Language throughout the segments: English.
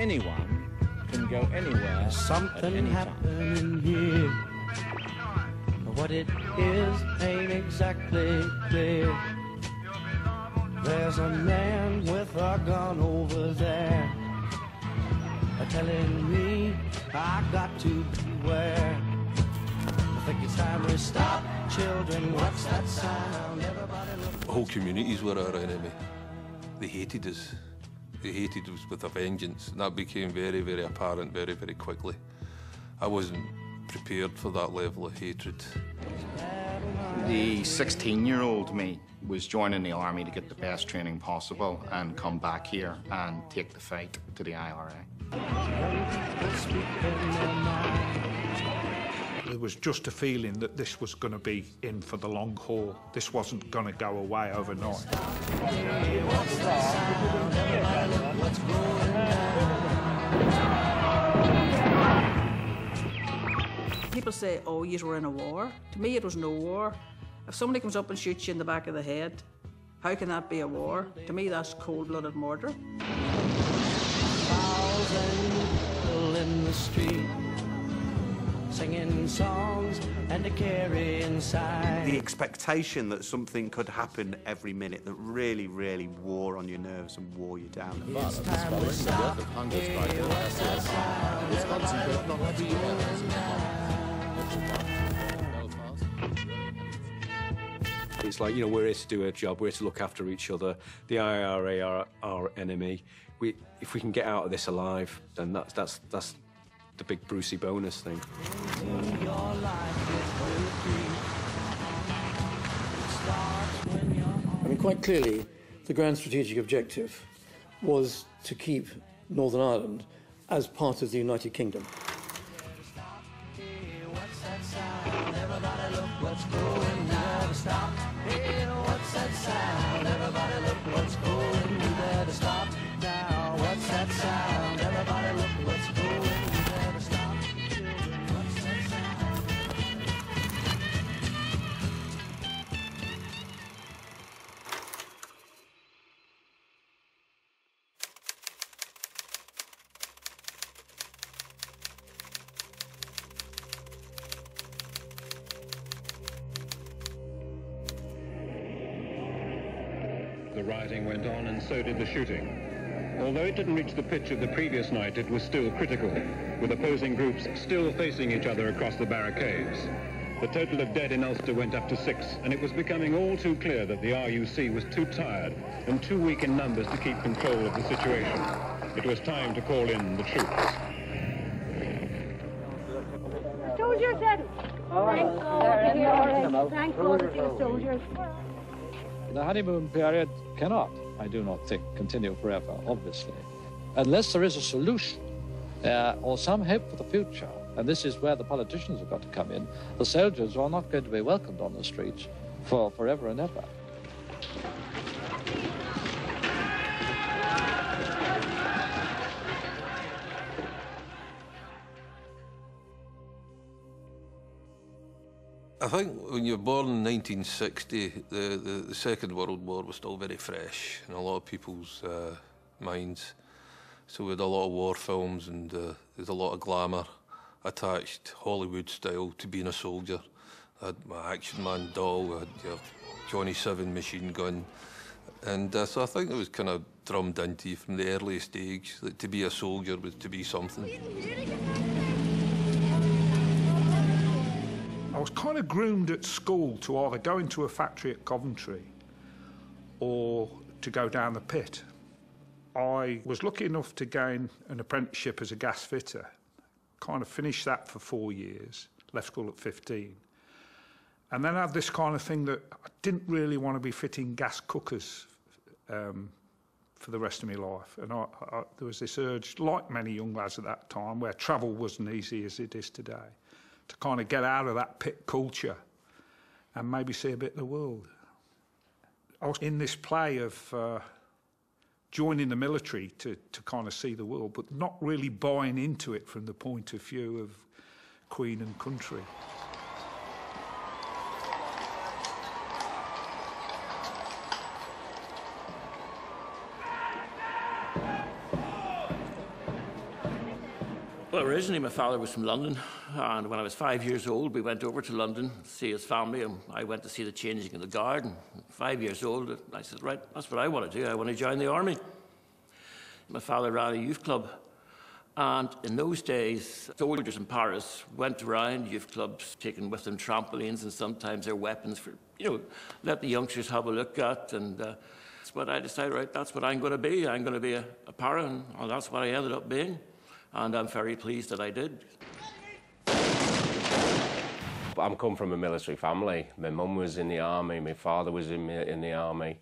anyone can go anywhere. Something happening here. What it is ain't exactly clear. There's a man with a gun over there, telling me I got to beware. I think it's time we stop, children. What's that sound? Everybody look. The whole communities were our enemy. They hated us. They hated us with a vengeance, and that became very, very apparent very, very quickly. I wasn't prepared for that level of hatred. The 16-year-old me was joining the army to get the best training possible and come back here and take the fight to the IRA. There was just a feeling that this was going to be in for the long haul. This wasn't going to go away overnight. People say, oh, you were in a war. To me, it was no war. If somebody comes up and shoots you in the back of the head, how can that be a war? To me, that's cold-blooded murder. In the street, singing songs and a carry inside. The expectation that something could happen every minute that really, really wore on your nerves and wore you down. It's time to stop. It's like, you know, we're here to do a job, we're here to look after each other. The IRA are our enemy. If we can get out of this alive, then that's the big Brucey bonus thing. I mean, quite clearly, the grand strategic objective was to keep Northern Ireland as part of the United Kingdom. The rioting went on, and so did the shooting. Although it didn't reach the pitch of the previous night, it was still critical, with opposing groups still facing each other across the barricades. The total of dead in Ulster went up to 6, and it was becoming all too clear that the RUC was too tired and too weak in numbers to keep control of the situation. It was time to call in the troops. Soldiers, then. Thank God. Thank God for you soldiers. The honeymoon period cannot, I do not think, continue forever, obviously. Unless there is a solution or some hope for the future, and this is where the politicians have got to come in, the soldiers are not going to be welcomed on the streets for forever and ever. I think when you were born in 1960, the Second World War was still very fresh in a lot of people's minds. So we had a lot of war films, and there's a lot of glamour attached, Hollywood style, to being a soldier. I had my Action Man doll, I had your Johnny 7 machine gun. And so I think it was kind of drummed into you from the earliest age that to be a soldier was to be something. I was kind of groomed at school to either go into a factory at Coventry or to go down the pit. I was lucky enough to gain an apprenticeship as a gas fitter, kind of finished that for 4 years, left school at 15. And then I had this kind of thing that I didn't really want to be fitting gas cookers for the rest of my life. And there was this urge, like many young lads at that time, where travel wasn't easy as it is today, to kind of get out of that pit culture and maybe see a bit of the world. I was in this play of joining the military to kind of see the world, but not really buying into it from the point of view of Queen and country. Well, originally my father was from London, and when I was 5 years old, we went over to London to see his family, and I went to see the changing in the guard. And 5 years old, I said, right, that's what I want to do. I want to join the army. My father ran a youth club, and in those days, soldiers in Paris went around youth clubs, taking with them trampolines and sometimes their weapons for, let the youngsters have a look at. And that's what I decided, right, that's what I'm going to be. I'm going to be a para, and that's what I ended up being. And I'm very pleased that I did. I'm come from a military family. My mum was in the army, my father was in the army.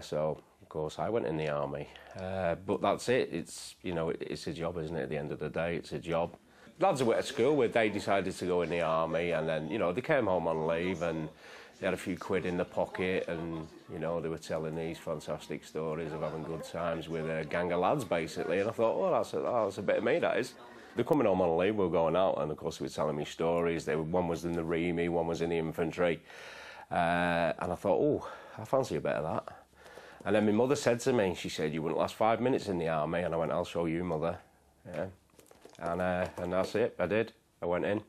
So, of course, I went in the army. But that's it. It's, it's a job, isn't it, at the end of the day? It's a job. Lads I went to school with, they decided to go in the army, and then, they came home on leave and they had a few quid in the pocket, and, they were telling these fantastic stories of having good times with a gang of lads, basically. And I thought, oh, that's a bit of me, that is. They're coming home on leave, we were going out, and of course they were telling me stories. One was in the Remy, one was in the infantry. And I thought, oh, I fancy a bit of that. And then my mother said to me, she said, you wouldn't last 5 minutes in the army. And I went, I'll show you, Mother. Yeah. And that's it, I did. I went in.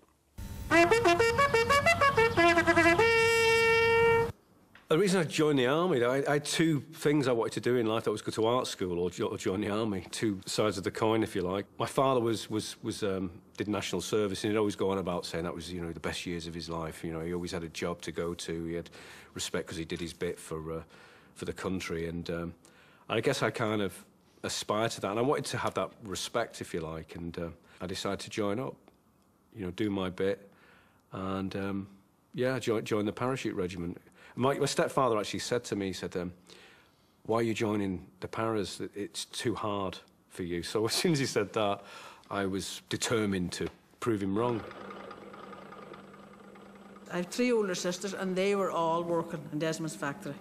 The reason I joined the army, I had two things I wanted to do in life. That was go to art school or join the army. Two sides of the coin, if you like. My father did national service, and he'd always go on about saying that was, the best years of his life. He always had a job to go to. He had respect because he did his bit for the country, and I guess I kind of aspired to that, and I wanted to have that respect, if you like, and I decided to join up, do my bit, and yeah, join the parachute regiment. My stepfather actually said to me, he said, why are you joining the paras? It's too hard for you. So as soon as he said that, I was determined to prove him wrong. I have 3 older sisters, and they were all working in Desmond's factory.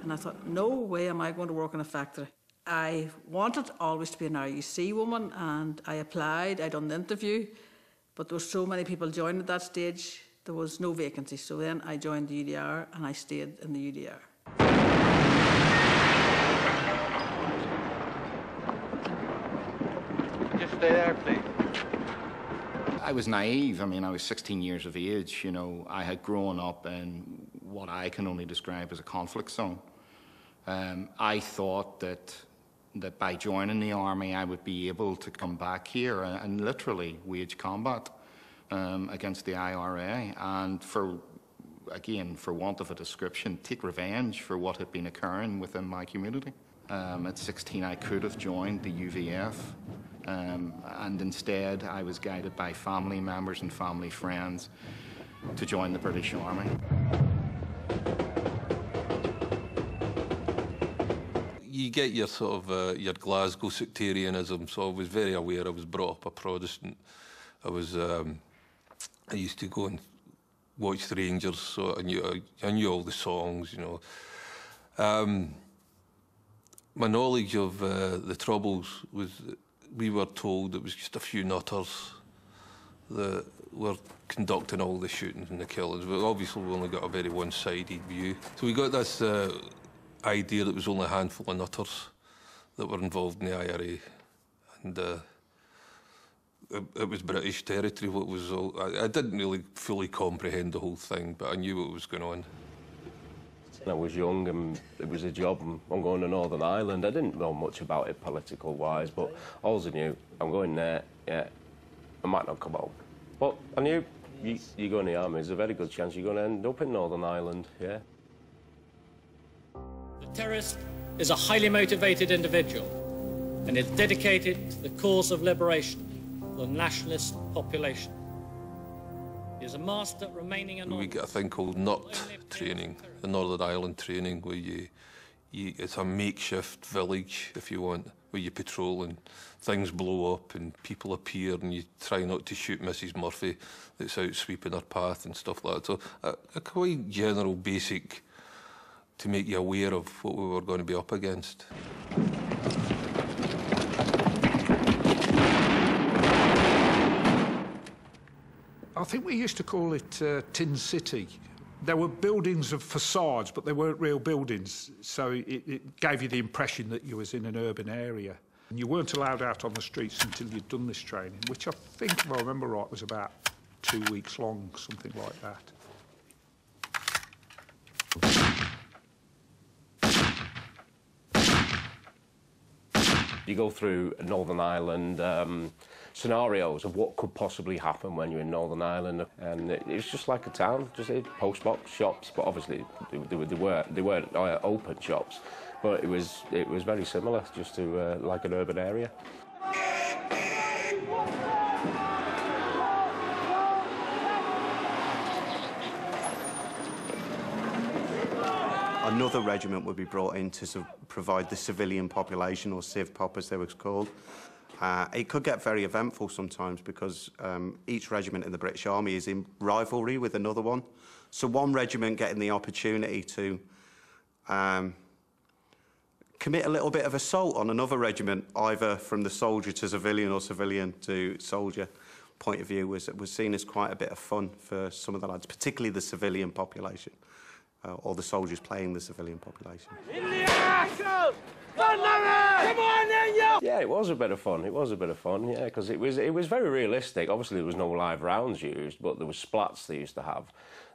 And I thought, no way am I going to work in a factory. I wanted always to be an RUC woman, and I applied, I done the interview, but there were so many people joining at that stage, there was no vacancy. So then I joined the UDR, and I stayed in the UDR. Just stay there, please. I was naive. I mean, I was 16 years of age. I had grown up in what I can only describe as a conflict zone. I thought that by joining the army, I would be able to come back here and literally wage combat against the IRA, and for want of a description, take revenge for what had been occurring within my community. At 16, I could have joined the UVF, and instead I was guided by family members and family friends to join the British Army. You get your sort of your Glasgow sectarianism, so I was very aware. I was brought up a Protestant. I used to go and watch the Rangers, so I knew all the songs, My knowledge of the Troubles was, we were told it was just a few nutters that were conducting all the shootings and the killings. But obviously we only got a very one-sided view. So we got this idea that it was only a handful of nutters that were involved in the IRA, and it was British territory. What was all, I didn't really fully comprehend the whole thing, but I knew what was going on. I was young and it was a job. I'm going to Northern Ireland. I didn't know much about it political-wise, but all I knew, I'm going there, yeah, I might not come home. But I knew you go in the army, there's a very good chance you're going to end up in Northern Ireland, yeah. The terrorist is a highly motivated individual and is dedicated to the cause of liberation for the nationalist population. He is a master at remaining anonymous. We get a thing called NUT training, the Northern Ireland training, where it's a makeshift village, if you want, where you patrol and things blow up and people appear and you try not to shoot Mrs. Murphy that's out sweeping her path and stuff like that. So a quite general basic to make you aware of what we were going to be up against. I think we used to call it Tin City. There were buildings of facades, but they weren't real buildings, so it gave you the impression that you was in an urban area. And you weren't allowed out on the streets until you'd done this training, which I think, if I remember right, was about 2 weeks long, something like that. You go through Northern Ireland scenarios of what could possibly happen when you're in Northern Ireland, and it's just like a town, just post box shops, but obviously they weren't open shops, but it was very similar, just to like an urban area. Another regiment would be brought in to sort of provide the civilian population, or Civ Pop as they were called. It could get very eventful sometimes because each regiment in the British Army is in rivalry with another one. So one regiment getting the opportunity to commit a little bit of assault on another regiment, either from the soldier to civilian or civilian to soldier point of view, was seen as quite a bit of fun for some of the lads, particularly the civilian population. Or the soldiers playing the civilian population. Yeah, it was a bit of fun. It was a bit of fun, yeah, because it was very realistic. Obviously, there was no live rounds used, but there was splats they used to have.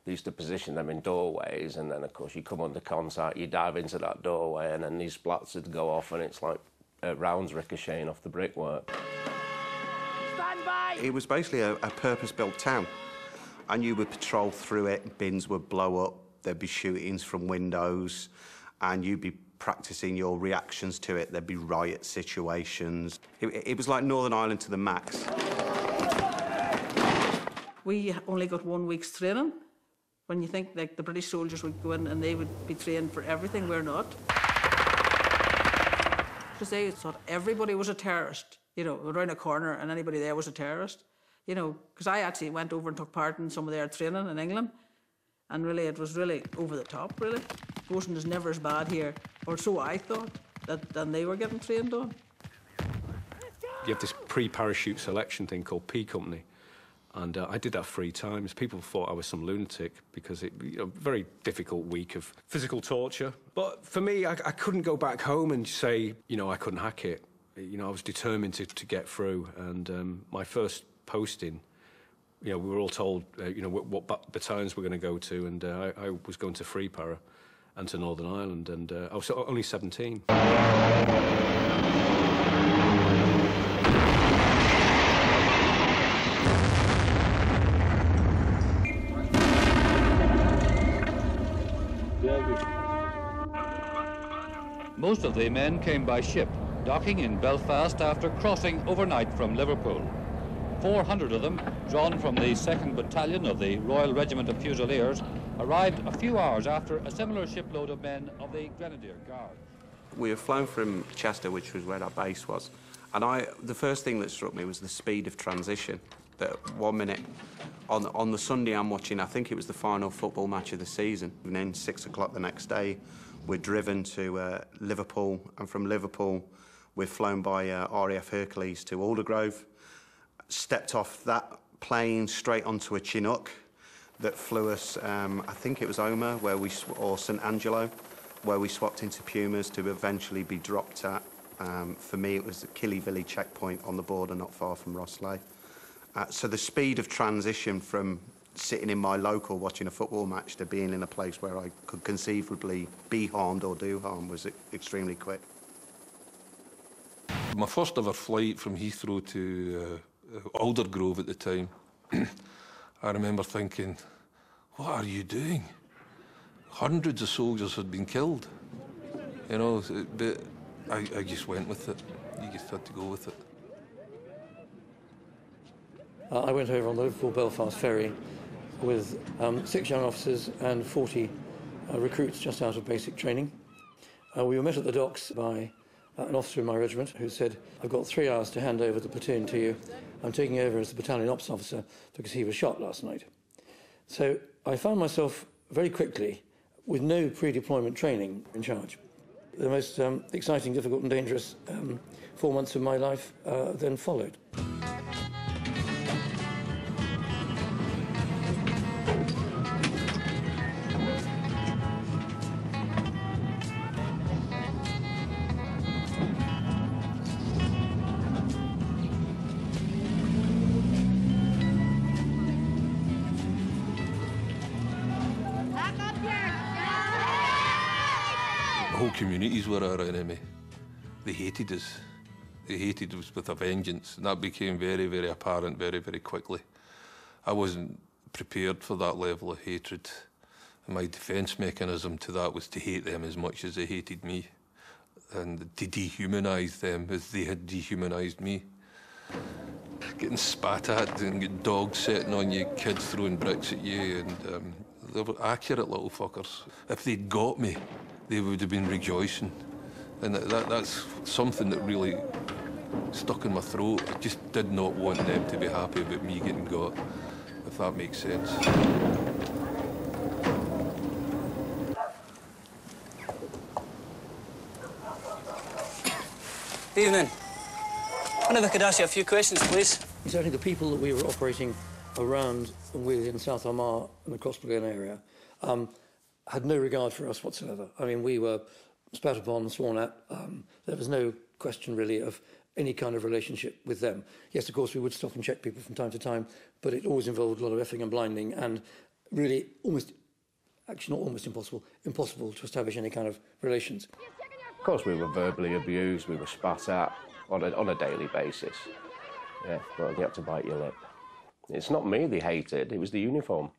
They used to position them in doorways, and then, of course, you come under contact, you dive into that doorway, and then these splats would go off, and it's like rounds ricocheting off the brickwork. Stand by! It was basically a purpose-built town, and you would patrol through it, bins would blow up, there'd be shootings from windows, and you'd be practicing your reactions to it. There'd be riot situations. It was like Northern Ireland to the max. We only got 1 week's training. When you think like the British soldiers would go in and they would be trained for everything, we're not. Because they thought everybody was a terrorist. You know, around a corner and anybody there was a terrorist. You know, because I actually went over and took part in some of their training in England. And really, it was really over the top, really. Goshen is never as bad here, or so I thought, than they were getting trained on. You have this pre-parachute selection thing called P Company, and I did that 3 times. People thought I was some lunatic because it, very difficult week of physical torture. But for me, I couldn't go back home and say, I couldn't hack it. I was determined to get through, and my first posting, we were all told, what battalions we're going to go to, and I was going to Free Para and to Northern Ireland, and I was only 17. Most of the men came by ship, docking in Belfast after crossing overnight from Liverpool. 400 of them, drawn from the 2nd Battalion of the Royal Regiment of Fusiliers, arrived a few hours after a similar shipload of men of the Grenadier Guard. We were flown from Chester, which was where our base was, and the first thing that struck me was the speed of transition. That 1 minute, on the Sunday I'm watching, I think it was the final football match of the season, and then 6 o'clock the next day, we're driven to Liverpool, and from Liverpool, we're flown by RAF Hercules to Aldergrove. Stepped off that plane straight onto a Chinook that flew us, I think it was Omagh, or St Angelo, where we swapped into Pumas to eventually be dropped at, for me, it was the Killyvilly checkpoint on the border not far from Rosslea. So the speed of transition from sitting in my local watching a football match to being in a place where I could conceivably be harmed or do harm was extremely quick. My first ever flight from Heathrow to Aldergrove at the time, I remember thinking, what are you doing? Hundreds of soldiers had been killed, but I just went with it. You just had to go with it. I went over on the Liverpool-Belfast ferry with 6 young officers and 40 recruits just out of basic training. We were met at the docks by an officer in my regiment who said, I've got 3 hours to hand over the platoon to you. I'm taking over as the battalion ops officer because he was shot last night. So I found myself very quickly, with no pre-deployment training, in charge. The most exciting, difficult and dangerous 4 months of my life then followed. Whole communities were our enemy. They hated us. They hated us with a vengeance, and that became very, very apparent very, very quickly. I wasn't prepared for that level of hatred. And my defence mechanism to that was to hate them as much as they hated me, and to dehumanise them as they had dehumanised me. Getting spat at and getting dogs sitting on you, kids throwing bricks at you, and they were accurate little fuckers. If they'd got me, they would have been rejoicing. And that's something that really stuck in my throat. I just did not want them to be happy about me getting got, if that makes sense. Evening. I wonder if I could ask you a few questions, please. Certainly the people that we were operating around and with in South Armagh and the Crossblain area had no regard for us whatsoever. I mean, we were spat upon, sworn at. There was no question, really, of any kind of relationship with them. Yes, of course, we would stop and check people from time to time, but it always involved a lot of effing and blinding and really almost, actually not almost impossible to establish any kind of relations. Of course, we were verbally abused, we were spat at on a daily basis. Yeah, but you had to bite your lip. It's not me they hated, it was the uniform.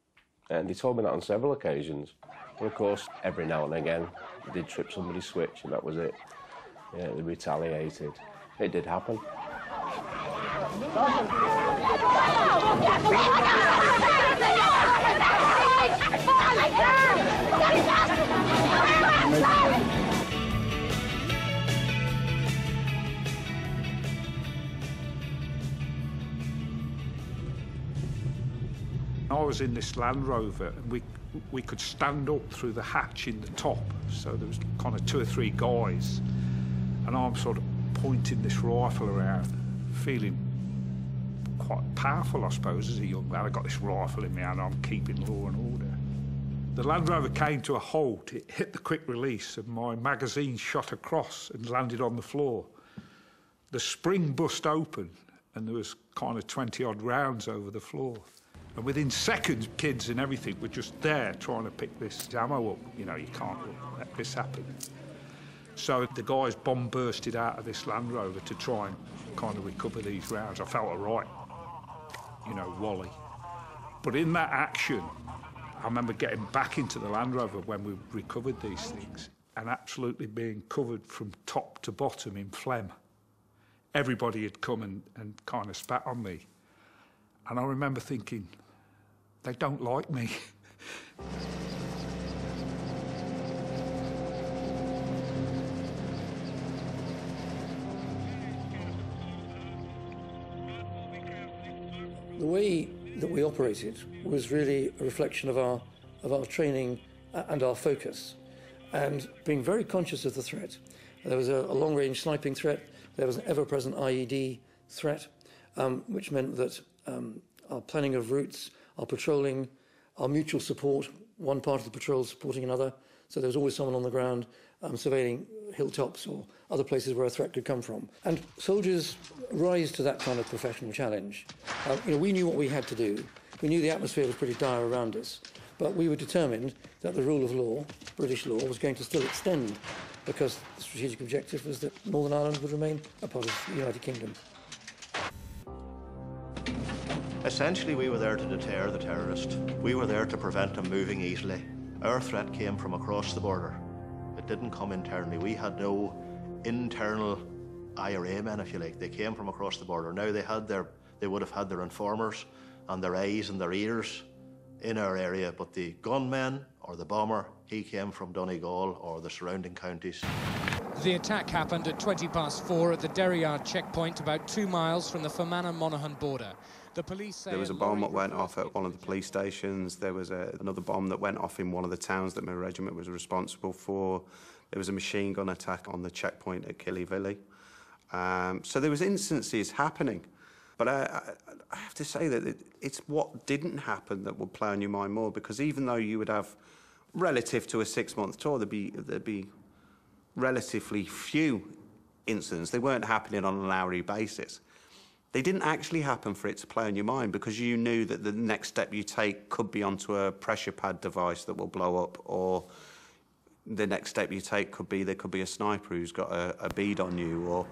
And they told me that on several occasions. But of course, every now and again, they did trip somebody's switch, and that was it. Yeah, they retaliated. It did happen. I was in this Land Rover, and we could stand up through the hatch in the top, so there was kind of 2 or 3 guys, and I'm sort of pointing this rifle around, feeling quite powerful, I suppose, as a young man. I got this rifle in my hand, I'm keeping law and order. The Land Rover came to a halt, it hit the quick release, and my magazine shot across and landed on the floor. The spring bust open, and there was kind of 20-odd rounds over the floor. And within seconds, kids and everything were just there trying to pick this ammo up. You know, you can't let this happen. So the guys bomb-bursted out of this Land Rover to try and kind of recover these rounds. I felt all right, you know, Wally. But in that action, I remember getting back into the Land Rover when we recovered these things and absolutely being covered from top to bottom in phlegm. Everybody had come and kind of spat on me. And I remember thinking, they don't like me. The way that we operated was really a reflection of our training and our focus, and being very conscious of the threat. There was a long-range sniping threat, there was an ever-present IED threat, which meant that our planning of routes, our patrolling, our mutual support, one part of the patrol supporting another, so there was always someone on the ground surveilling hilltops or other places where a threat could come from. And soldiers rise to that kind of professional challenge. You know, we knew what we had to do. We knew the atmosphere was pretty dire around us, but we were determined that the rule of law, British law, was going to still extend, because the strategic objective was that Northern Ireland would remain a part of the United Kingdom. Essentially, we were there to deter the terrorist. We were there to prevent him moving easily. Our threat came from across the border. It didn't come internally. We had no internal IRA men, if you like. They came from across the border. Now they would have had their informers and their eyes and their ears in our area, but the gunman or the bomber, he came from Donegal or the surrounding counties. The attack happened at 4:20 at the Derryard checkpoint, about 2 miles from the Fermanagh-Monaghan border. The police say there was a bomb that went off at one of the police stations. There was another bomb that went off in one of the towns that my regiment was responsible for. There was a machine gun attack on the checkpoint at Killyvilly. So there was instances happening. But I have to say that it's what didn't happen that would play on your mind more, because even though you would have, relative to a 6-month tour, there'd be relatively few incidents. They weren't happening on an hourly basis. They didn't actually happen for it to play on your mind, because you knew that the next step you take could be onto a pressure pad device that will blow up, or the next step you take could be there could be a sniper who's got a bead on you, or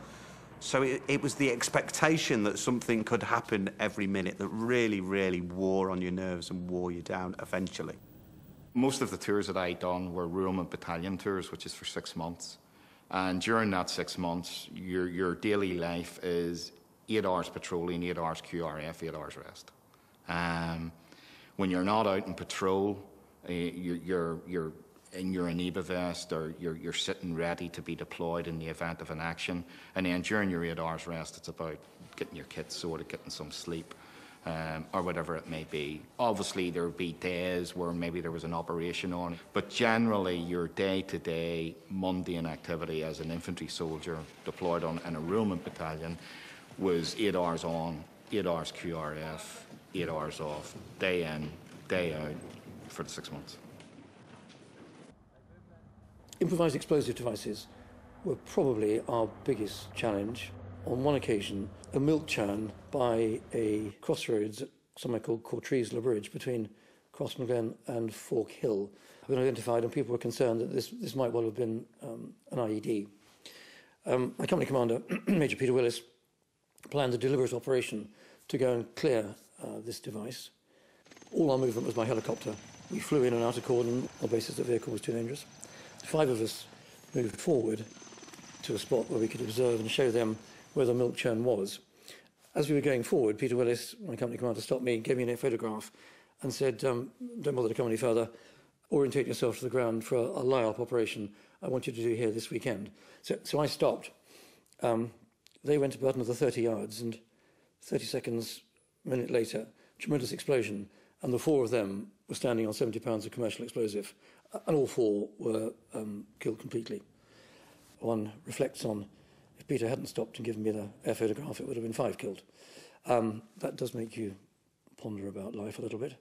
so it was the expectation that something could happen every minute that really, really wore on your nerves and wore you down eventually. Most of the tours that I'd done were Roman battalion tours, which is for 6 months. And during that 6 months, your daily life is 8 hours patrolling, 8 hours QRF, 8 hours rest. When you're not out in patrol, you're in your Aniba vest, or you're sitting ready to be deployed in the event of an action. And then during your 8 hours rest, it's about getting your kit sorted, getting some sleep, or whatever it may be. Obviously, there would be days where maybe there was an operation on, but generally your day-to-day mundane activity as an infantry soldier deployed in a Roman battalion was 8 hours on, 8 hours QRF, 8 hours off, day in, day out for the 6 months. Improvised explosive devices were probably our biggest challenge. On one occasion, a milk churn by a crossroads at somewhere called Courtrees-le Bridge between Crossmaglen and Fork Hill have been identified, and people were concerned that this might well have been an IED. My company commander, Major Peter Willis, planned a deliberate operation to go and clear this device. All our movement was by helicopter. We flew in and out of cordon on the basis that the vehicle was too dangerous. 5 of us moved forward to a spot where we could observe and show them where the milk churn was. As we were going forward, Peter Willis, my company commander, stopped me, gave me a photograph and said, don't bother to come any further, orientate yourself to the ground for a lie-up operation I want you to do here this weekend. So I stopped. They went about another 30 yards, and 30 seconds, a minute later, tremendous explosion, and the 4 of them were standing on 70 pounds of commercial explosive, and all 4 were killed completely. One reflects on, if Peter hadn't stopped and given me the air photograph, it would have been 5 killed. That does make you ponder about life a little bit.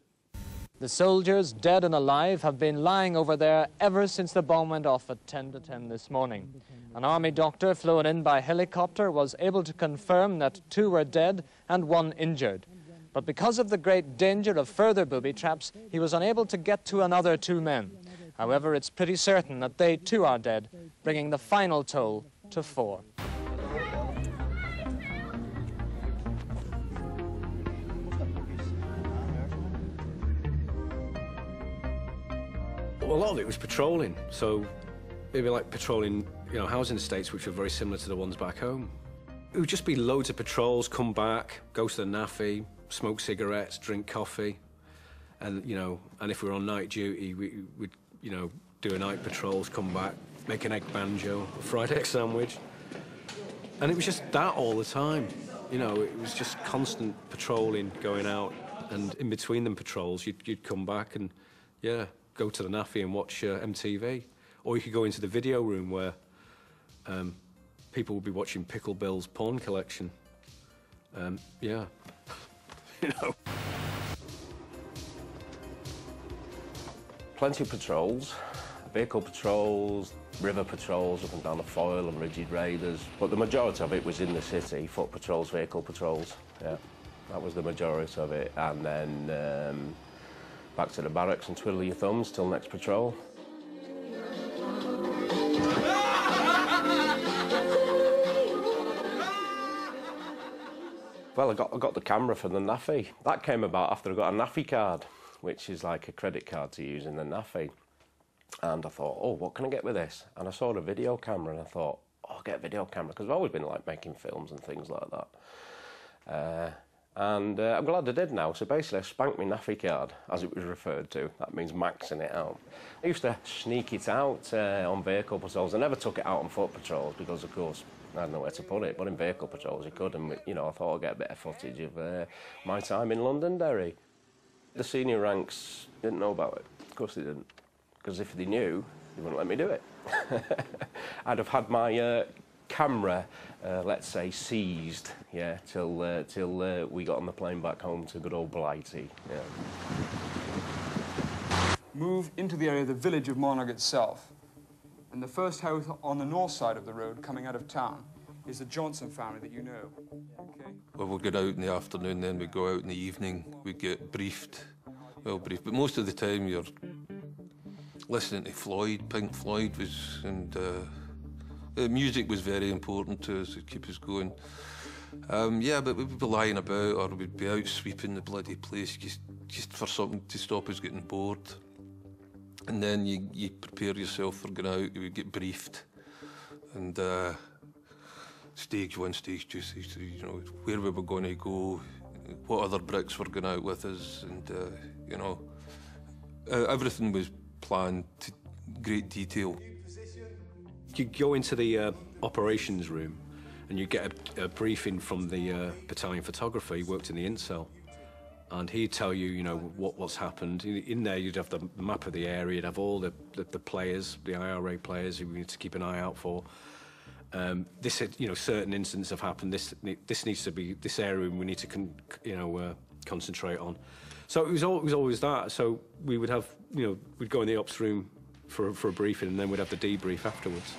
The soldiers, dead and alive, have been lying over there ever since the bomb went off at 10 to 10 this morning. An army doctor flown in by helicopter was able to confirm that 2 were dead and 1 injured. But because of the great danger of further booby traps, he was unable to get to another 2 men. However, it's pretty certain that they too are dead, bringing the final toll to 4. Well, a lot of it was patrolling, so maybe like patrolling, housing estates which were very similar to the ones back home. It would just be loads of patrols, come back, go to the NAFI, smoke cigarettes, drink coffee, and and if we were on night duty, we'd do a night patrols, come back, make an egg banjo, a fried egg sandwich, and it was just that all the time. It was just constant patrolling, going out, and in between them patrols, you'd come back and go to the NAFI and watch MTV, or you could go into the video room where people would be watching Pickle Bill's porn collection. Plenty of patrols, vehicle patrols, river patrols up and down the Foyle and Rigid Raiders, but the majority of it was in the city, foot patrols, vehicle patrols, that was the majority of it, and then back to the barracks and twiddle your thumbs till next patrol. Well, I got the camera for the NAFI. That came about after I got a NAFI card, which is like a credit card to use in the NAFI. And I thought, oh, what can I get with this? And I saw the video camera and I thought, oh, I'll get a video camera, because I've always been like making films and things like that. And I'm glad I did now. So basically I spanked my NAFI card, as it was referred to. That means maxing it out. I used to sneak it out on vehicle patrols. I never took it out on foot patrols because, of course, I had nowhere to put it. But in vehicle patrols you could, and I thought I'd get a bit of footage of my time in Londonderry. The senior ranks didn't know about it. Of course they didn't, because if they knew, they wouldn't let me do it. I'd have had my camera, let's say, seized, till we got on the plane back home to good old Blighty. Move into the area of the village of Monaghan itself. And the first house on the north side of the road, coming out of town, is the Johnson family that you know. Okay? Well, we'll get out in the afternoon, then we go out in the evening. We get briefed, but most of the time you're listening to Floyd, Pink Floyd was, and the music was very important to us to keep us going. Yeah, but we'd be lying about, or we'd be out sweeping the bloody place just for something to stop us getting bored. And then you prepare yourself for going out, you would get briefed. And stage 1, stage 2, stage 3, you know, where we were going to go, what other bricks were going out with us, and, you know, everything was planned to great detail. You go into the operations room and you get a briefing from the battalion photographer. He worked in the Incel, and he'd tell you, you know, what's happened. In there, you'd have the map of the area. You'd have all the players, the IRA players who we need to keep an eye out for. This, you know, certain incidents have happened. This needs to be this area we need to concentrate on. So it was always that. So we would have, you know, we'd go in the ops room for a briefing, and then we'd have the debrief afterwards.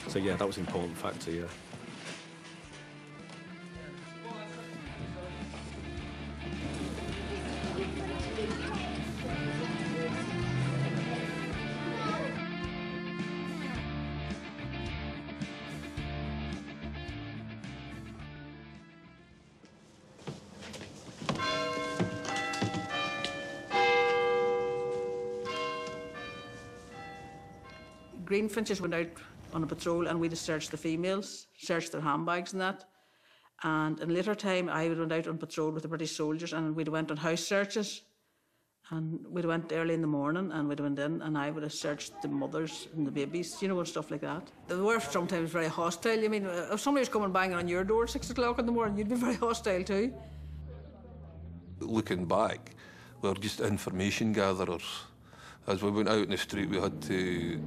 So yeah, that was an important factor. Yeah. Greenfinches went out on a patrol, and we'd search the females, search their handbags and that. And in later time, I would went out on patrol with the British soldiers, and we'd went on house searches. And we'd went early in the morning, and we'd went in, and I would have searched the mothers and the babies, you know, and stuff like that. They were sometimes very hostile. I mean, if somebody was coming banging on your door at 6 o'clock in the morning, you'd be very hostile too. Looking back, we were just information gatherers. As we went out in the street, we had to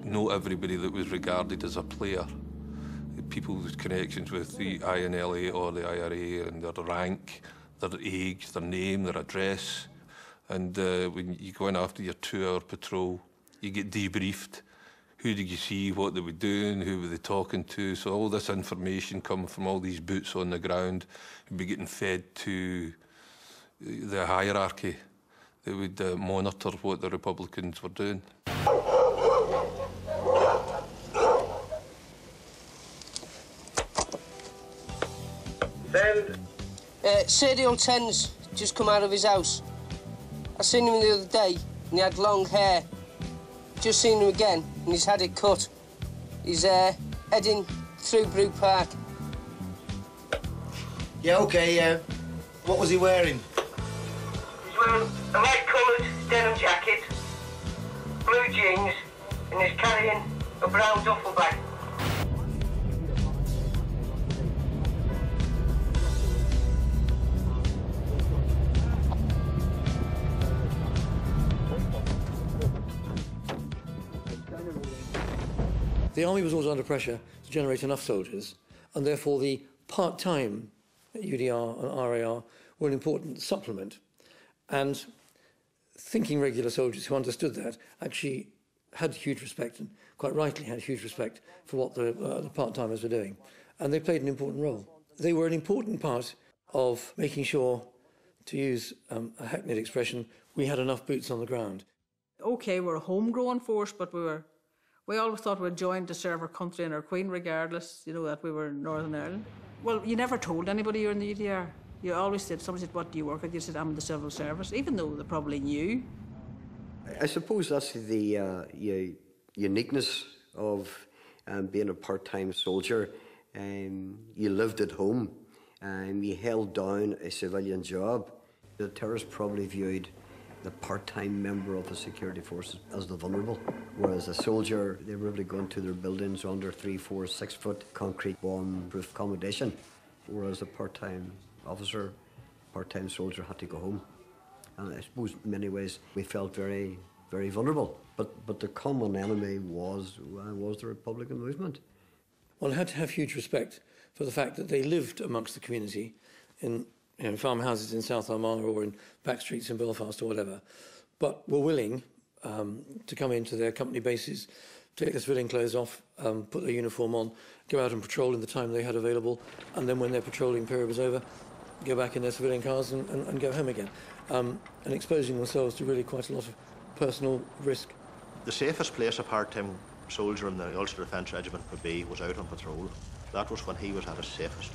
know everybody that was regarded as a player. People with connections with the INLA or the IRA, and their rank, their age, their name, their address. And when you go in after your 2-hour patrol, you get debriefed. Who did you see, what they were doing, who were they talking to? So all this information coming from all these boots on the ground would be getting fed to the hierarchy. They would monitor what the Republicans were doing. Serial 10's just come out of his house. I seen him the other day, and he had long hair. Just seen him again, and he's had it cut. He's heading through Brew Park. Yeah, OK, what was he wearing? He's wearing a light-coloured denim jacket, blue jeans, and he's carrying a brown duffel bag. The army was always under pressure to generate enough soldiers, and therefore the part-time UDR and RAR were an important supplement. And thinking regular soldiers who understood that actually had huge respect, and quite rightly had huge respect for what the part-timers were doing. And they played an important role. They were an important part of making sure, to use a hackneyed expression, we had enough boots on the ground. OK, we're a homegrown force, but we always thought we'd join to serve our country and our Queen, regardless, you know, that we were in Northern Ireland. Well, you never told anybody you were in the UDR. You always said, somebody said, what do you work with? You said, I'm in the civil service, even though they probably knew. I suppose that's the uniqueness of being a part-time soldier. You lived at home, and you held down a civilian job. The terrorists probably viewed the part-time member of the security forces as the vulnerable, whereas a soldier, they were able to go into their buildings under 3, 4, 6 foot concrete bomb-proof accommodation, whereas a part-time officer, part-time soldier had to go home. And I suppose in many ways we felt very, very vulnerable. But the common enemy was the Republican movement. One had to have huge respect for the fact that they lived amongst the community in farmhouses in South Armagh or in back streets in Belfast or whatever, but were willing to come into their company bases, take their civilian clothes off, put their uniform on, go out and patrol in the time they had available, and then when their patrolling period was over, go back in their civilian cars and go home again, and exposing themselves to really quite a lot of personal risk The safest place a part-time soldier in the Ulster Defence Regiment could be was out on patrol. That was when he was at his safest.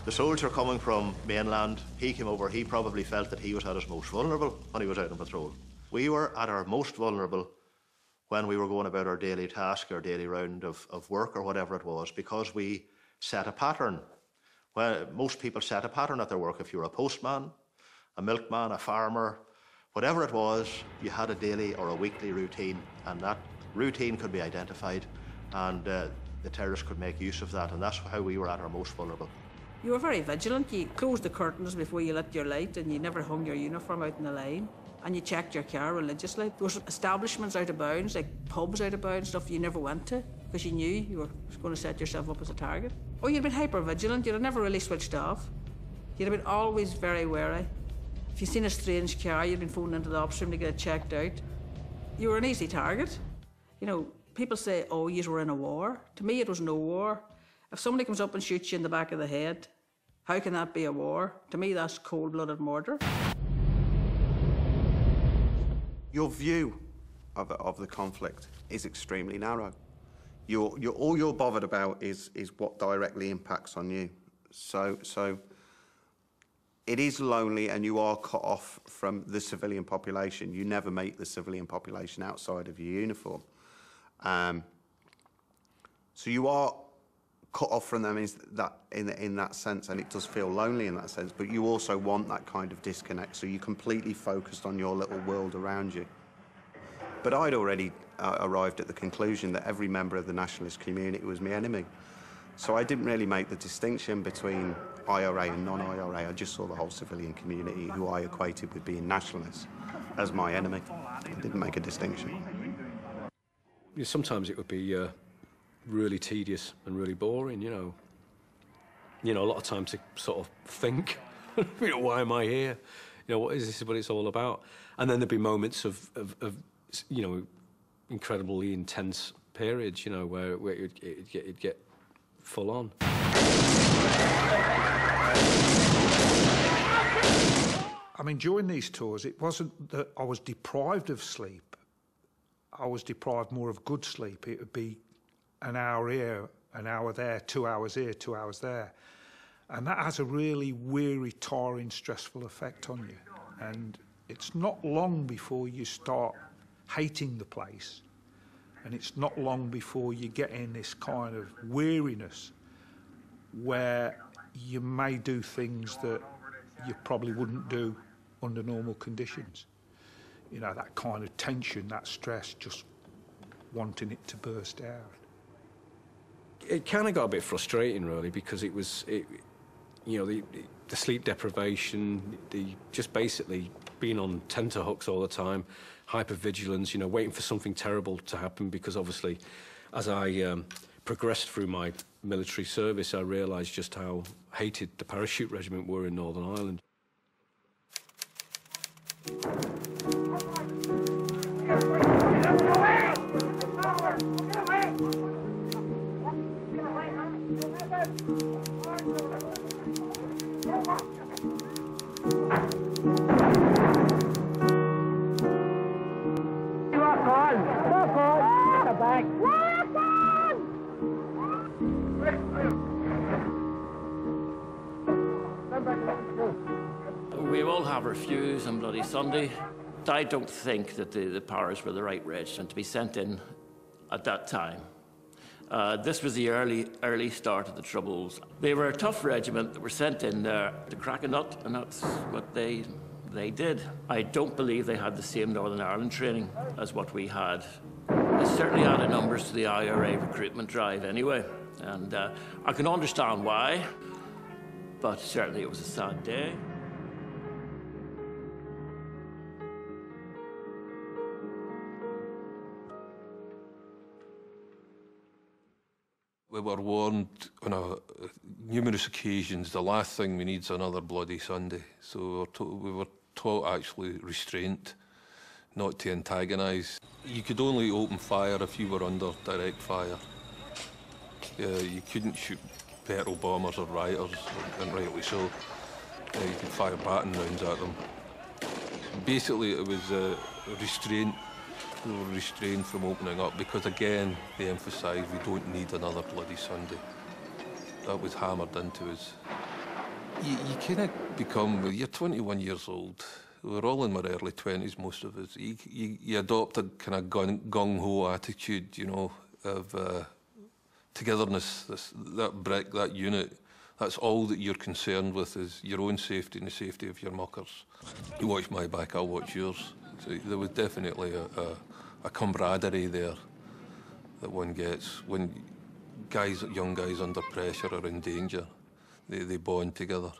The soldier coming from mainland, he came over, he probably felt that he was at his most vulnerable when he was out on patrol. We were at our most vulnerable when we were going about our daily task, our daily round of work or whatever it was, because we set a pattern. Well, most people set a pattern at their work. If you were a postman, a milkman, a farmer, whatever it was, you had a daily or a weekly routine, and that routine could be identified, and the terrorists could make use of that, and that's how we were at our most vulnerable. You were very vigilant. You closed the curtains before you lit your light, and you never hung your uniform out in the line, and you checked your car religiously. There was establishments out of bounds, like pubs out of bounds, stuff you never went to, because you knew you were going to set yourself up as a target. Or you'd been hyper-vigilant. You'd have never really switched off. You'd have been always very wary. If you'd seen a strange car, you'd been phoned into the ops room to get it checked out. You were an easy target. You know, people say, oh, you were in a war. To me, it was no war. If somebody comes up and shoots you in the back of the head, how can that be a war? To me, that's cold-blooded murder. Your view of the conflict is extremely narrow. All you're bothered about is what directly impacts on you. So it is lonely, and you are cut off from the civilian population. You never meet the civilian population outside of your uniform. So you are cut off from them in that sense, and it does feel lonely in that sense, but you also want that kind of disconnect, so you're completely focused on your little world around you. But I'd already arrived at the conclusion that every member of the nationalist community was my enemy. So I didn't really make the distinction between IRA and non-IRA. I just saw the whole civilian community, who I equated with being nationalists, as my enemy. I didn't make a distinction. Yeah, sometimes it would be really tedious and really boring, you know. You know, a lot of time to sort of think, you know, why am I here? You know, what is this, what it's all about? And then there'd be moments of you know, incredibly intense periods, you know, where it'd get full on. I mean, during these tours, it wasn't that I was deprived of sleep. I was deprived more of good sleep. It would be an hour here, an hour there, 2 hours here, 2 hours there. And that has a really weary, tiring, stressful effect on you. And it's not long before you start hating the place. And it's not long before you get in this kind of weariness where you may do things that you probably wouldn't do under normal conditions. You know, that kind of tension, that stress, just wanting it to burst out. It kind of got a bit frustrating, really, because you know, the sleep deprivation, just basically being on tenterhooks all the time, hypervigilance, you know, waiting for something terrible to happen, because obviously, as I progressed through my military service, I realised just how hated the parachute regiment were in Northern Ireland. We all have our views on Bloody Sunday. I don't think that the Powers were the right regiment to be sent in at that time. This was the early start of the Troubles. They were a tough regiment that were sent in there to crack a nut, and that's what they did. I don't believe they had the same Northern Ireland training as what we had. They certainly added numbers to the IRA recruitment drive anyway, and I can understand why, but certainly it was a sad day. We were warned on numerous occasions, the last thing we need is another Bloody Sunday. So we were taught actually restraint, not to antagonise. You could only open fire if you were under direct fire. You couldn't shoot petrol bombers or rioters, and rightly so. You could fire baton rounds at them. Basically, it was restraint we were restrained from opening up because, again, they emphasised we don't need another bloody Sunday. That was hammered into us. You kind of become, you're 21 years old. We're all in our early 20s, most of us. You adopt a kind of gung-ho attitude, you know, of togetherness, that brick, that unit. That's all that you're concerned with is your own safety and the safety of your muckers. You watch my back, I'll watch yours. So there was definitely a camaraderie there that one gets when young guys under pressure are in danger. They bond together.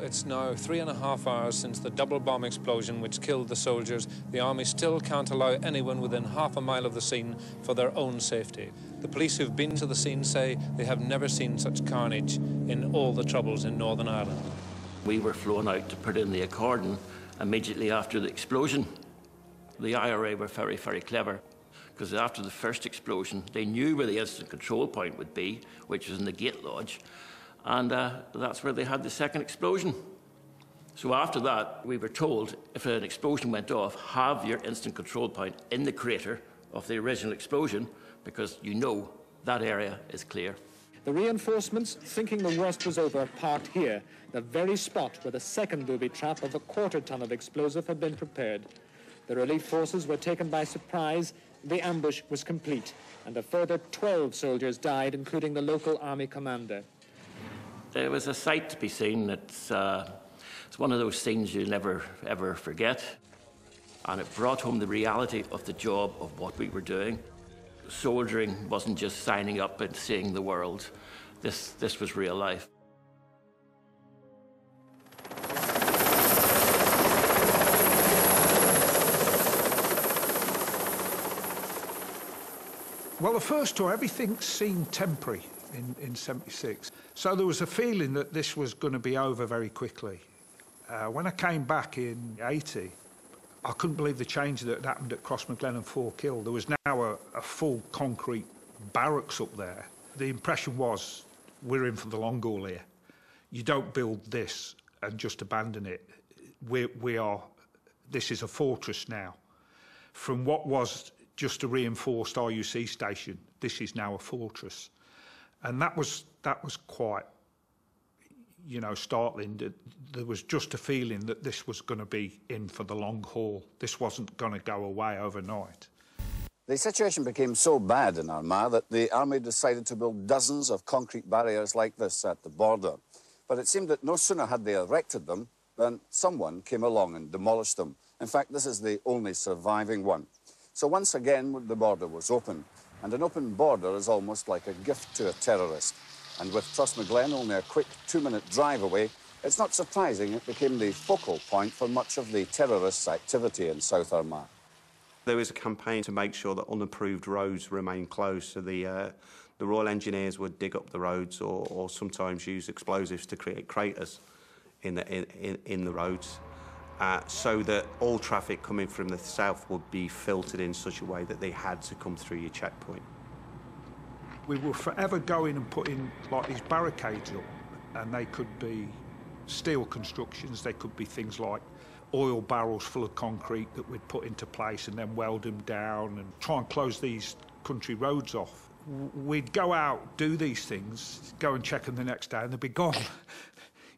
It's now 3.5 hours since the double bomb explosion which killed the soldiers. The army still can't allow anyone within half a mile of the scene for their own safety. The police who've been to the scene say they have never seen such carnage in all the troubles in Northern Ireland. We were flown out to put in the accordion immediately after the explosion. The IRA were very, very clever, because after the first explosion, they knew where the instant control point would be, which was in the gate lodge. And that's where they had the second explosion. So after that, we were told if an explosion went off, have your instant control point in the crater of the original explosion, because you know that area is clear. The reinforcements, thinking the worst was over, parked here, the very spot where the second booby trap of a quarter-ton of explosive had been prepared. The relief forces were taken by surprise, the ambush was complete, and a further 12 soldiers died, including the local army commander. There was a sight to be seen. It's one of those things you'll never, ever forget. And it brought home the reality of the job of what we were doing. Soldiering wasn't just signing up and seeing the world. This was real life. Well, the first tour, everything seemed temporary in 76. So there was a feeling that this was going to be over very quickly. When I came back in 80, I couldn't believe the change that had happened at Crossmaglen and Forkill. There was now a full concrete barracks up there. The impression was, we're in for the long haul here. You don't build this and just abandon it. This is a fortress now. From what was just a reinforced RUC station, this is now a fortress. And that was quite, you know, startling. There was just a feeling that this was going to be in for the long haul. This wasn't going to go away overnight. The situation became so bad in Armagh that the army decided to build dozens of concrete barriers like this at the border. But it seemed that no sooner had they erected them than someone came along and demolished them. In fact, this is the only surviving one. So once again, the border was open. And an open border is almost like a gift to a terrorist. And with Crossmaglen only a quick 2-minute drive away, it's not surprising it became the focal point for much of the terrorists' activity in South Armagh. There was a campaign to make sure that unapproved roads remained closed, so the Royal Engineers would dig up the roads or sometimes use explosives to create craters in the roads. So that all traffic coming from the south would be filtered in such a way that they had to come through your checkpoint. We were forever going and putting like these barricades up, and they could be steel constructions, they could be things like oil barrels full of concrete that we'd put into place and then weld them down and try and close these country roads off. We'd go out, do these things, go and check them the next day and they'd be gone.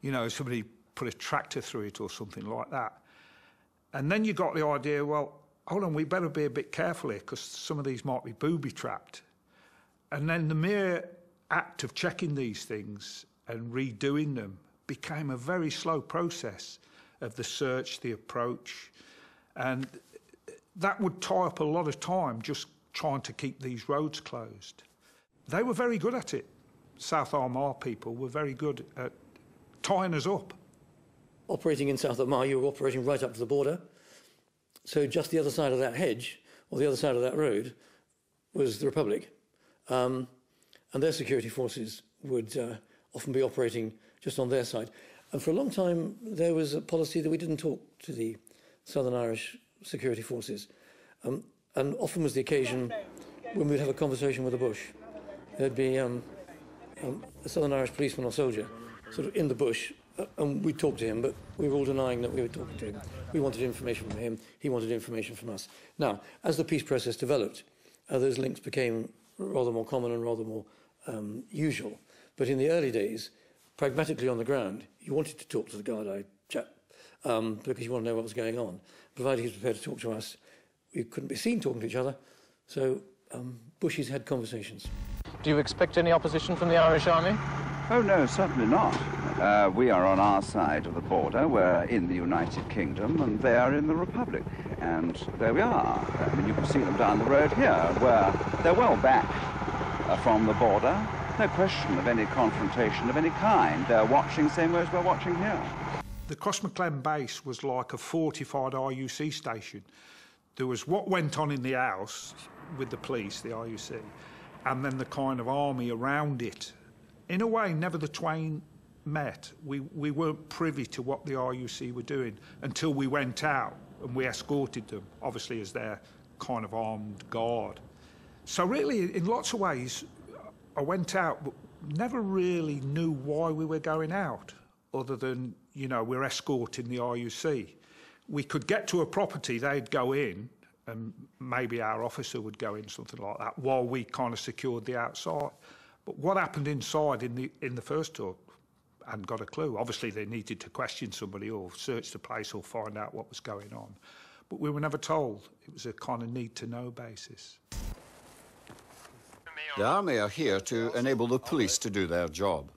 You know, somebody put a tractor through it or something like that. And then you got the idea, well, hold on, we better be a bit careful here because some of these might be booby-trapped. And then the mere act of checking these things and redoing them became a very slow process of the search, the approach. And that would tie up a lot of time just trying to keep these roads closed. They were very good at it. South Armagh people were very good at tying us up. Operating in South Armagh, you were operating right up to the border. So just the other side of that hedge, or the other side of that road, was the Republic. And their security forces would often be operating just on their side. And for a long time, there was a policy that we didn't talk to the Southern Irish security forces. And often was the occasion when we'd have a conversation with the bush. There'd be a Southern Irish policeman or soldier sort of in the bush, and we'd talk to him, but we were all denying that we were talking to him. We wanted information from him, he wanted information from us. Now, as the peace process developed, those links became rather more common and rather more usual. But in the early days, pragmatically on the ground, you wanted to talk to the guard-eyed chap because you want to know what was going on. Provided he was prepared to talk to us, we couldn't be seen talking to each other, so bushies had conversations. Do you expect any opposition from the Irish Army? Oh, no, certainly not. We are on our side of the border. We're in the United Kingdom, and they are in the Republic. And there we are. I mean, you can see them down the road here, where they're well back from the border. No question of any confrontation of any kind. They're watching the same way as we're watching here. The Crossmaclen base was like a fortified RUC station. There was what went on in the house with the police, the RUC, and then the kind of army around it. In a way, never the twain met. We weren't privy to what the RUC were doing until we went out and we escorted them, obviously as their kind of armed guard. So really, in lots of ways, I went out, but never really knew why we were going out, other than, you know, we're escorting the RUC. We could get to a property, they'd go in, and maybe our officer would go in, something like that, while we kind of secured the outside. But what happened inside in the first tour, I hadn't got a clue. Obviously, they needed to question somebody or search the place or find out what was going on. But we were never told. It was a kind of need-to-know basis. The Army are here to enable the police to do their job.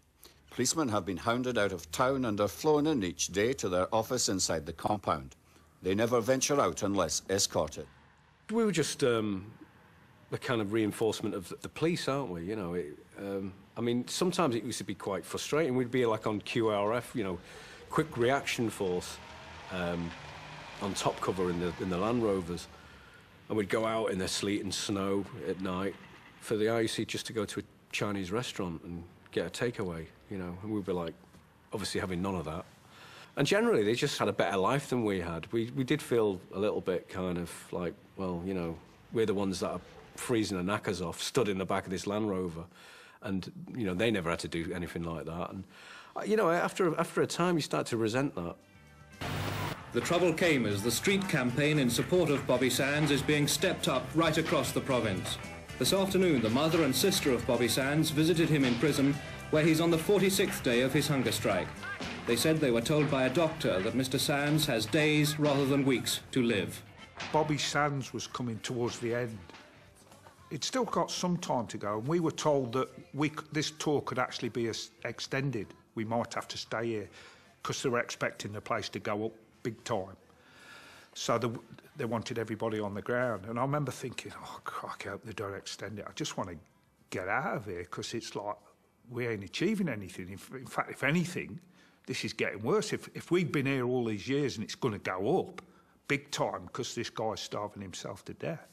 Policemen have been hounded out of town and are flown in each day to their office inside the compound. They never venture out unless escorted. We were just the kind of reinforcement of the police, aren't we? You know, I mean, sometimes it used to be quite frustrating. We'd be like on QRF, you know, quick reaction force on top cover in the Land Rovers, and we'd go out in the sleet and snow at night for the IUC just to go to a Chinese restaurant and get a takeaway, you know, and we'd be like, obviously having none of that. And generally, they just had a better life than we had. We did feel a little bit kind of like, well, you know, we're the ones that are freezing the knackers off, stood in the back of this Land Rover, and, you know, they never had to do anything like that. And, you know, after a time, you start to resent that. The trouble came as the street campaign in support of Bobby Sands is being stepped up right across the province. This afternoon, the mother and sister of Bobby Sands visited him in prison, where he's on the 46th day of his hunger strike. They said they were told by a doctor that Mr. Sands has days rather than weeks to live. Bobby Sands was coming towards the end. It's still got some time to go, and we were told that this tour could actually be extended. We might have to stay here because they were expecting the place to go up big time. So they wanted everybody on the ground. And I remember thinking, oh, crikey, I hope they don't extend it. I just want to get out of here because it's like we ain't achieving anything. In fact, if anything, this is getting worse. If we'd been here all these years and it's going to go up big time because this guy's starving himself to death,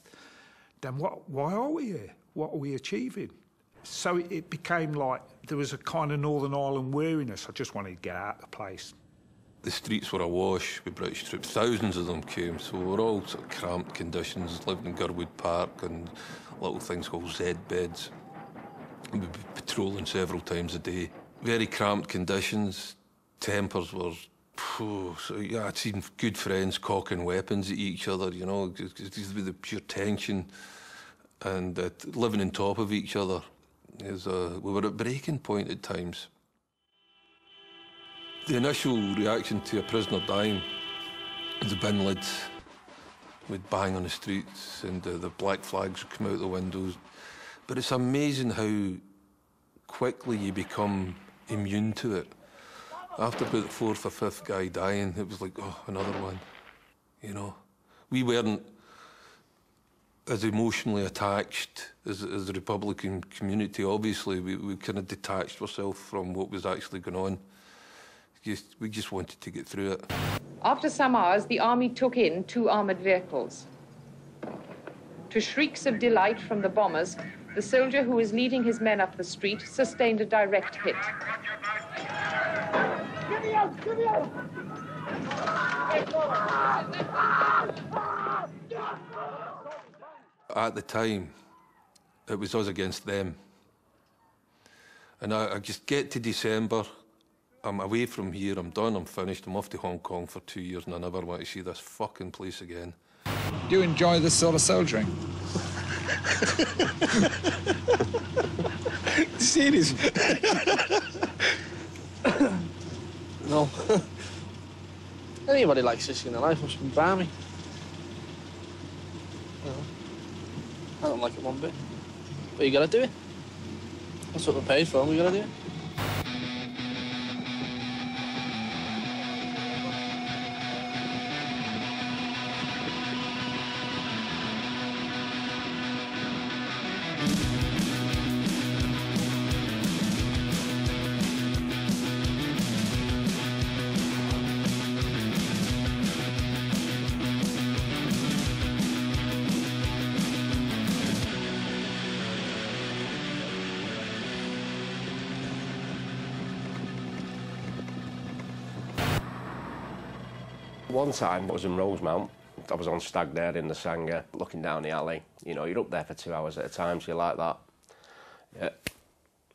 then why are we here? What are we achieving? So it became like there was a kind of Northern Ireland weariness. I just wanted to get out of the place. The streets were awash with British troops. Thousands of them came, so we were all sort of cramped conditions, lived in Gurwood Park and little things called Z-beds. We'd be patrolling several times a day. Very cramped conditions. Tempers were... So, yeah, I'd seen good friends cocking weapons at each other, you know, just with the pure tension and living on top of each other. We were at breaking point at times. The initial reaction to a prisoner dying, the bin lids would bang on the streets and the black flags would come out the windows. But it's amazing how quickly you become immune to it. After about the fourth or fifth guy dying, it was like, oh, another one, you know. We weren't as emotionally attached as the Republican community, obviously. We kind of detached ourselves from what was actually going on. We just wanted to get through it. After some hours, the army took in 2 armoured vehicles. To shrieks of delight from the bombers, the soldier who was leading his men up the street sustained a direct hit. Give me out! Give me out! At the time, it was us against them. And I just get to December, I'm away from here, I'm done, I'm finished, I'm off to Hong Kong for 2 years and I never want to see this fucking place again. Do you enjoy this sort of soldiering? Serious? No. Anybody likes this in their life must be balmy. No. I don't like it one bit. But you gotta do it. That's what we're paid for, we gotta do it. One time I was in Rosemount. I was on stag there in the Sangha, looking down the alley. You know, you're up there for 2 hours at a time, so you like that. Yeah.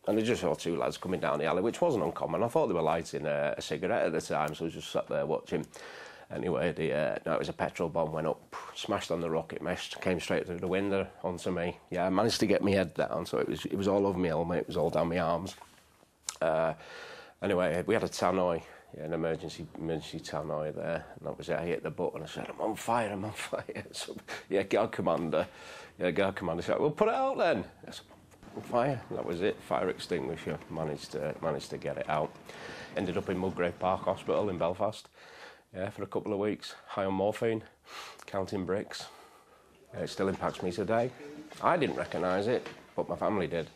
And I just saw two lads coming down the alley, which wasn't uncommon. I thought they were lighting a cigarette at the time, so I was just sat there watching. Anyway, no, it was a petrol bomb, went up, smashed on the rocket mast, came straight through the window onto me. Yeah, I managed to get my head down, so it was all over my helmet, it was all down my arms. Anyway, we had a tannoy. Yeah, an emergency tannoy there, and that was it. I hit the button. I said, "I'm on fire, I'm on fire." So, yeah, guard commander. Yeah, guard commander said, "Well, put it out then." I said, "I'm on fire." And that was it. Fire extinguisher. Managed to get it out. Ended up in Mulgrave Park Hospital in Belfast. Yeah, for a couple of weeks. High on morphine, counting bricks. Yeah, it still impacts me today. I didn't recognise it, but my family did.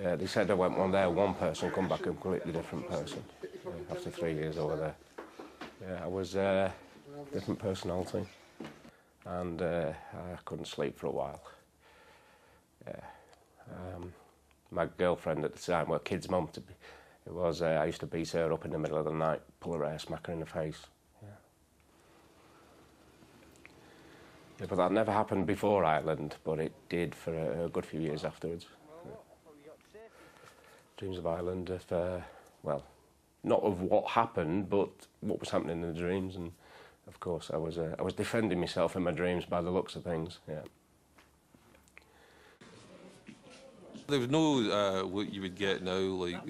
Yeah, they said I went one there, one person, come back a completely different person. Yeah, after 3 years over there. Yeah, I was a different personality. And I couldn't sleep for a while. Yeah. My girlfriend at the time, well, kid's mum, it was, I used to beat her up in the middle of the night, pull her hair, smack her in the face. Yeah. Yeah, but that never happened before Ireland, but it did for a good few years afterwards. Dreams of Ireland, well, not of what happened, but what was happening in the dreams. And of course, I was defending myself in my dreams by the looks of things. Yeah. There was no what you would get now, like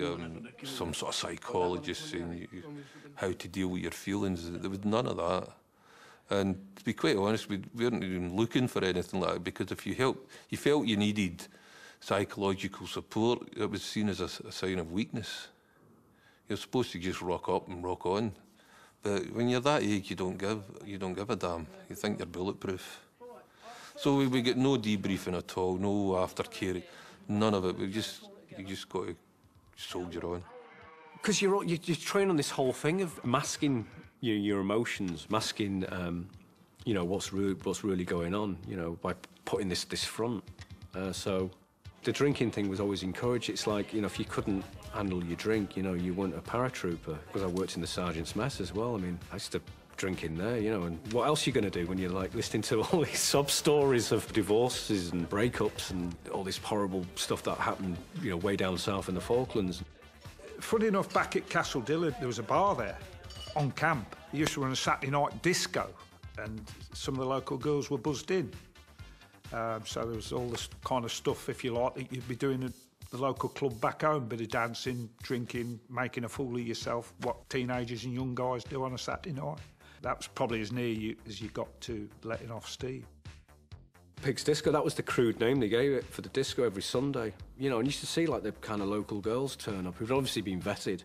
some sort of psychologist saying how to deal with your feelings. There was none of that. And to be quite honest, we weren't even looking for anything like that, because if you felt you needed psychological support, it was seen as a sign of weakness. You're supposed to just rock up and rock on. But when you're that age, you don't give a damn. You think you're bulletproof. So we get no debriefing at all, no aftercare, none of it. You just got to soldier on. Because you train on this whole thing of masking your emotions, masking, you know, what's really going on, you know, by putting this front. So the drinking thing was always encouraged. It's like, you know, if you couldn't handle your drink, you know, you weren't a paratrooper. Because I worked in the sergeant's mess as well. I mean, I used to drink in there, you know, and what else are you going to do when you're, like, listening to all these sub-stories of divorces and breakups and all this horrible stuff that happened, you know, way down south in the Falklands. Funny enough, back at Castle Dillard, there was a bar there on camp. They used to run a Saturday night disco, and some of the local girls were buzzed in. So there was all this kind of stuff, if you like, that you'd be doing at the local club back home. Bit of dancing, drinking, making a fool of yourself, what teenagers and young guys do on a Saturday night. That was probably as near as you got to letting off steam. Pig's Disco, that was the crude name they gave it for the disco every Sunday. You know, and you used to see, like, the kind of local girls turn up who'd obviously been vetted.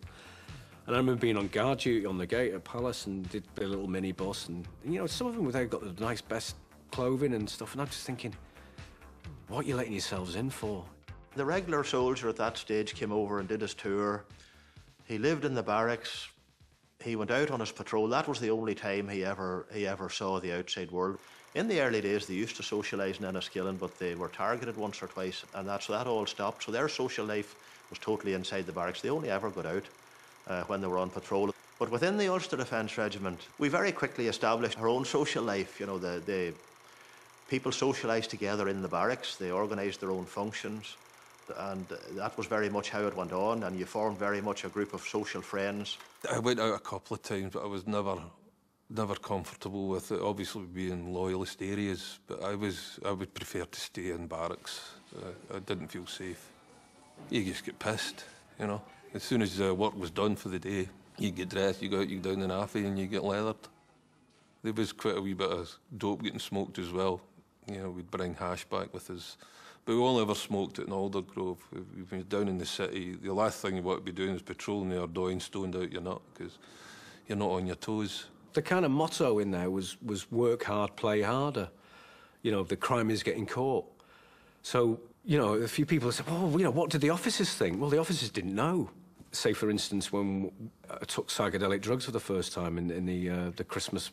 And I remember being on guard duty on the gate at Palace and did a little minibus, and you know, some of them they've got the nice best clothing and stuff, and I'm just thinking, what are you letting yourselves in for? The regular soldier at that stage came over and did his tour. He lived in the barracks. He went out on his patrol. That was the only time he ever saw the outside world. In the early days, they used to socialise in Enniskillen, but they were targeted once or twice, and that all stopped. So their social life was totally inside the barracks. They only ever got out when they were on patrol. But within the Ulster Defence Regiment, we very quickly established our own social life. You know, the People socialised together in the barracks, they organised their own functions, and that was very much how it went on, and you formed very much a group of social friends. I went out a couple of times, but I was never comfortable with it, obviously being loyalist areas, but I would prefer to stay in barracks. I didn't feel safe. You just get pissed, you know. As soon as work was done for the day, you get dressed, you go out, you go down the naffy and you get leathered. There was quite a wee bit of dope getting smoked as well. You know, we'd bring hash back with us. But we only ever smoked it in Aldergrove. If we were down in the city, the last thing you want to be doing is patrolling the Ardoyne stoned out your nut, because you're not on your toes. The kind of motto in there was work hard, play harder. You know, the crime is getting caught. So, you know, a few people said, well, you know, what did the officers think? Well, the officers didn't know. Say, for instance, when I took psychedelic drugs for the first time in the Christmas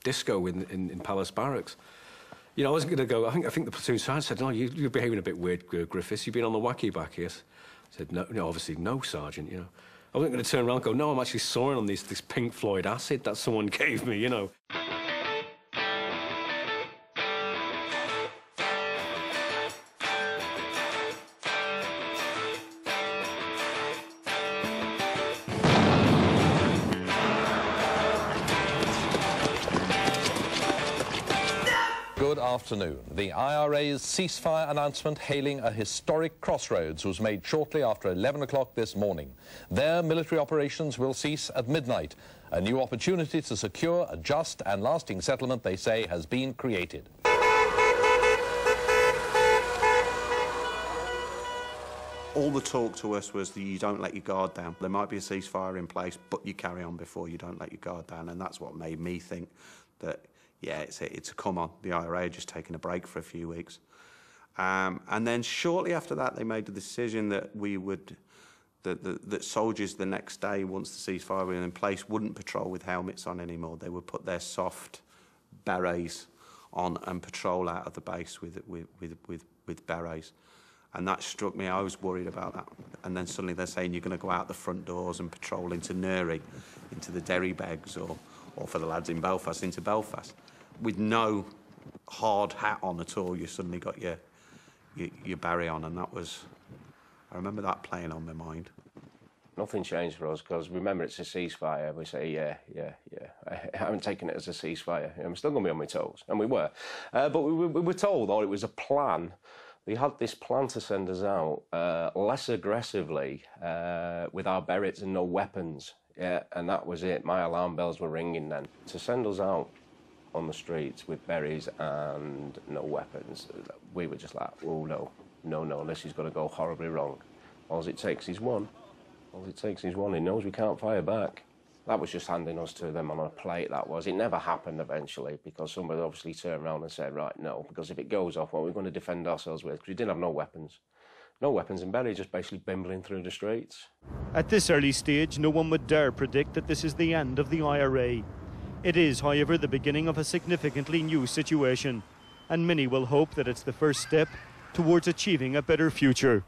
disco in Palace Barracks. You know, I wasn't going to go. I think the platoon sergeant said, "No, you're behaving a bit weird, Griffiths. You've been on the wacky back here." I said, "No, obviously no, Sergeant. You know, I wasn't going to turn around and go, no, I'm actually sawing on this Pink Floyd acid that someone gave me. You know." Good afternoon. The IRA's ceasefire announcement hailing a historic crossroads was made shortly after 11 o'clock this morning. Their military operations will cease at midnight. A new opportunity to secure a just and lasting settlement, they say, has been created. All the talk to us was that you don't let your guard down. There might be a ceasefire in place, but you carry on before you don't let your guard down, and that's what made me think that, yeah, it's a come on. The IRA just taking a break for a few weeks. And then shortly after that, they made the decision that we would, that soldiers the next day, once the ceasefire was in place, wouldn't patrol with helmets on anymore. They would put their soft berets on and patrol out of the base with berets. And that struck me. I was worried about that. And then suddenly they're saying you're going to go out the front doors and patrol into Newry, into the Derry Begs, or for the lads in Belfast, into Belfast. With no hard hat on at all, you suddenly got your beret on, and that was... I remember that playing on my mind. Nothing changed for us, because remember, it's a ceasefire. We say, yeah. I haven't taken it as a ceasefire. I'm still going to be on my toes, and we were. But we were told, it was a plan. We had this plan to send us out less aggressively with our berets and no weapons. Yeah, and that was it. My alarm bells were ringing then. To send us out on the streets with berets and no weapons, we were just like, oh, no, this is going to go horribly wrong. All it takes is one. All it takes is one. He knows we can't fire back. That was just handing us to them on a plate, that was. It never happened eventually, because somebody obviously turned around and said, right, no, because if it goes off, what are we going to defend ourselves with? Because we didn't have no weapons. No weapons, and berets just basically bimbling through the streets. At this early stage, no one would dare predict that this is the end of the IRA. It is, however, the beginning of a significantly new situation, and many will hope that it's the first step towards achieving a better future.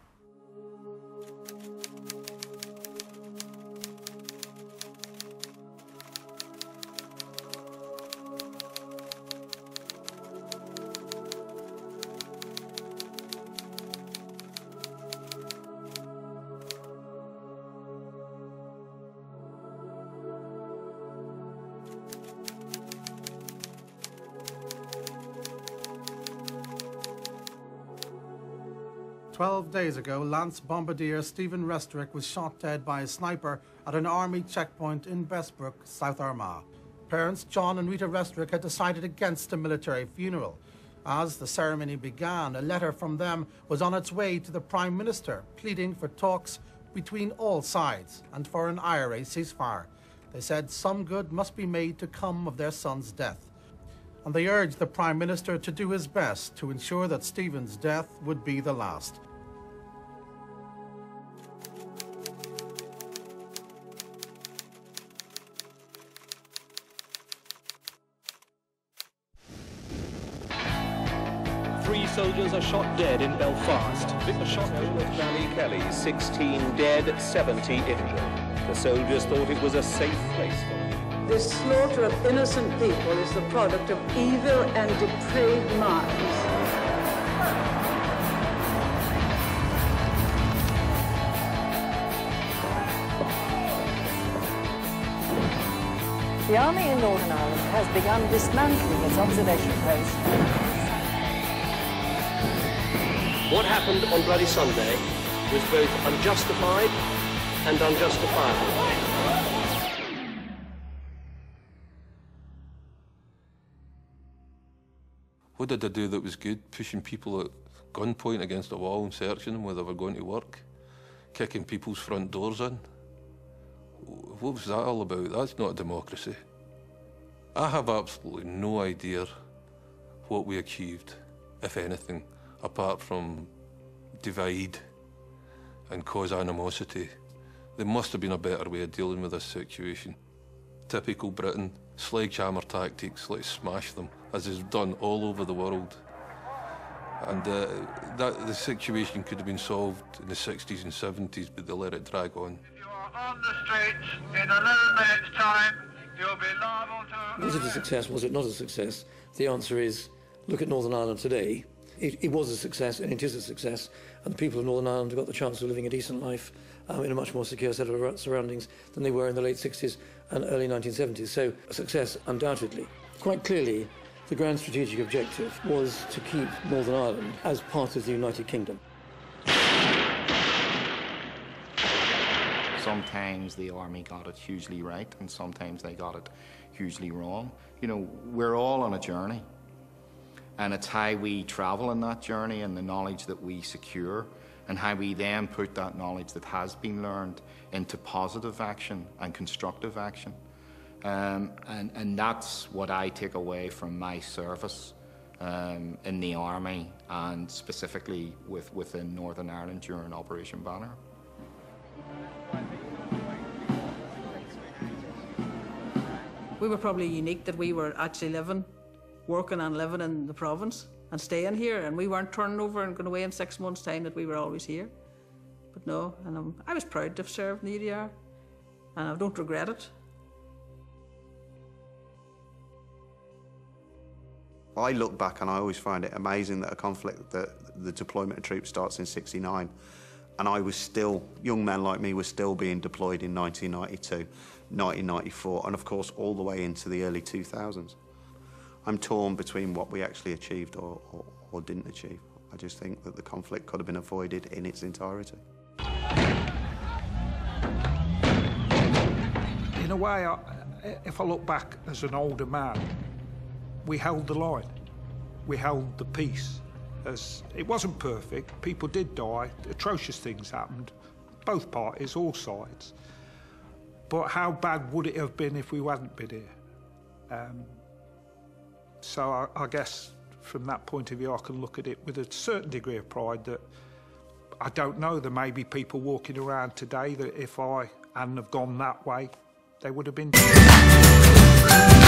"12 days ago, Lance Bombardier Stephen Restrick was shot dead by a sniper at an army checkpoint in Bestbrook, South Armagh. Parents John and Rita Restrick had decided against a military funeral. As the ceremony began, a letter from them was on its way to the Prime Minister, pleading for talks between all sides and for an IRA ceasefire. They said some good must be made to come of their son's death. And they urged the Prime Minister to do his best to ensure that Stephen's death would be the last. Soldiers are shot dead in Belfast. The shot with Danny Kelly, 16 dead, 70 injured. The soldiers thought it was a safe place for them. This slaughter of innocent people is the product of evil and depraved minds. The army in Northern Ireland has begun dismantling its observation post. What happened on Bloody Sunday was both unjustified and unjustifiable. What did I do that was good? Pushing people at gunpoint against a wall and searching them where they were going to work? Kicking people's front doors in? What was that all about? That's not a democracy. I have absolutely no idea what we achieved, if anything, apart from divide and cause animosity. There must have been a better way of dealing with this situation. Typical Britain, sledgehammer tactics, let's smash them, as is done all over the world. And the situation could have been solved in the 60s and 70s, but they let it drag on. On the streets in 11 minutes' time, you'll be liable to... Was it a success? Was it not a success? The answer is, look at Northern Ireland today. It was a success, and it is a success, and the people of Northern Ireland have got the chance of living a decent life in a much more secure set of surroundings than they were in the late 60s and early 1970s. So, a success, undoubtedly. Quite clearly, the grand strategic objective was to keep Northern Ireland as part of the United Kingdom. Sometimes the army got it hugely right, and sometimes they got it hugely wrong. You know, we're all on a journey, and it's how we travel in that journey and the knowledge that we secure, and how we then put that knowledge that has been learned into positive action and constructive action. And that's what I take away from my service in the army, and specifically within Northern Ireland during Operation Banner. We were probably unique that we were actually working and living in the province and staying here, and we weren't turning over and going away in 6 months' time, that we were always here. But no, and I was proud to have served in the UDR, and I don't regret it. I look back and I always find it amazing that a conflict, that the deployment of troops starts in '69, and I was still, young men like me were still being deployed in 1992, 1994, and of course all the way into the early 2000s. I'm torn between what we actually achieved or didn't achieve. I just think that the conflict could have been avoided in its entirety. In a way, if I look back as an older man, we held the line. We held the peace. It wasn't perfect, people did die, atrocious things happened, both parties, all sides. But how bad would it have been if we hadn't been here? So I guess from that point of view I can look at it with a certain degree of pride that I don't know, there may be people walking around today that if I hadn't have gone that way, they would have been dead.